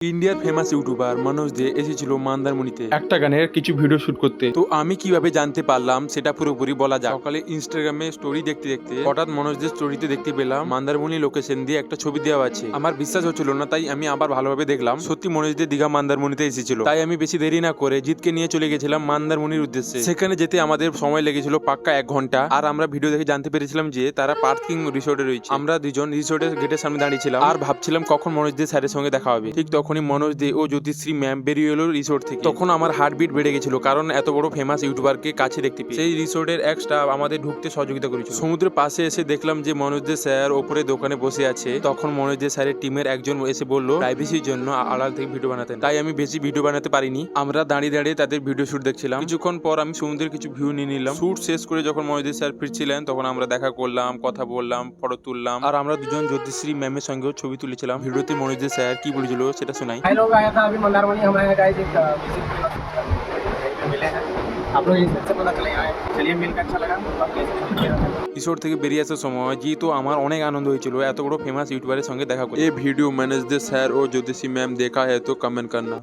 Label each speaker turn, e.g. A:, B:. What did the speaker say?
A: ইন্ডিয়ার famous YouTuber Manoj দে এসেছিল মন্দারমণিতে
B: একটা গানের কিছু ভিডিও শুট করতে।
A: তো আমি কিভাবে জানতে পারলাম সেটা পুরোপুরি বলা যাক। সকালে ইনস্টাগ্রামে স্টোরি দেখতে দেখতে হঠাৎ মনোজদের স্টোরিতে দেখতে পেলাম মন্দারমণি লোকেশন দিয়ে একটা ছবি দেওয়া আছে। আমার বিশ্বাস হচ্ছিল না, তাই আমি আবার ভালোভাবে দেখলাম, সত্যি মনোজদের দীঘা মন্দারমণিতে এসেছিল। তাই আমি বেশি দেরি না করে জিতকে নিয়ে চলে গেছিলাম মন্দারমণির উদ্দেশ্যে। সেখানে যেতে আমাদের সময় লেগেছিল পাক্কা 1 ঘন্টা। আর আমরা ভিডিও দেখে জানতে পেরেছিলাম যে তারা পার্কিং রিসোর্টে রয়েছে। আমরা দুজন রিসোর্টের গেটের সামনে দাঁড়িয়েছিলাম আর ভাবছিলাম কখন মনোজদের স্যারের সঙ্গে দেখা হবে। ঠিক তখনই মনোজ দে ও জ্যোতিশ্রী ম্যাম বেরিয়ে এলো রিসোর্ট থেকে। তখন আমার হার্টবিট বেড়ে গেছিল, কারণ এত বড় ফেমাস ইউটিউবারকে কাছে দেখতে পেয়ে। সেই রিসোর্টের এক স্টাফ আমাদের ঢুকতে সহযোগিতা করেছিল। সমুদ্রের পাশে এসে দেখলাম যে মনোজ দে স্যার ওপরে দোকানে বসে আছে। তখন মনোজ দে স্যারের টিমের একজন এসে বলল প্রাইভেসির জন্য আড়াল থেকে ভিডিও বানাতেন। তাই আমি বেশি ভিডিও বানাতে পারিনি। আমরা দাঁড়িয়ে দাঁড়িয়ে তাদের ভিডিও শুট দেখছিলাম। কিছুক্ষণ পর আমি সমুদ্রের কিছু ভিউ নিয়ে নিলাম। শুট শেষ করে যখন মনোজ দে স্যার ফিরছিলেন তখন আমরা দেখা করলাম, কথা বললাম, ফটো তুললাম। আর আমরা দুজন জ্যোতিশ্রী ম্যামের সঙ্গেও ছবি তুলেছিলাম। ভিডিওতে মনোজ দে স্যার কি বলেছিল সেটা শোনাই।
C: भाई लोग आया था अभी मंदारमणि हमारे गाइस एक विजिट पे मिले हैं। आप लोग इससे पता चले आए, चलिए मिलकर अच्छा लगा।
A: রিসোর্ট থেকে বেরিয়ে আসার সময় যেহেতু আমার অনেক আনন্দ হয়েছিল এত বড় ফেমাস ইউটিউবারের সঙ্গে দেখা করে। এই ভিডিও ম্যানেজ দে স্যার ও জ্যোতিষী ম্যাম দেখা है तो कमेंट करना।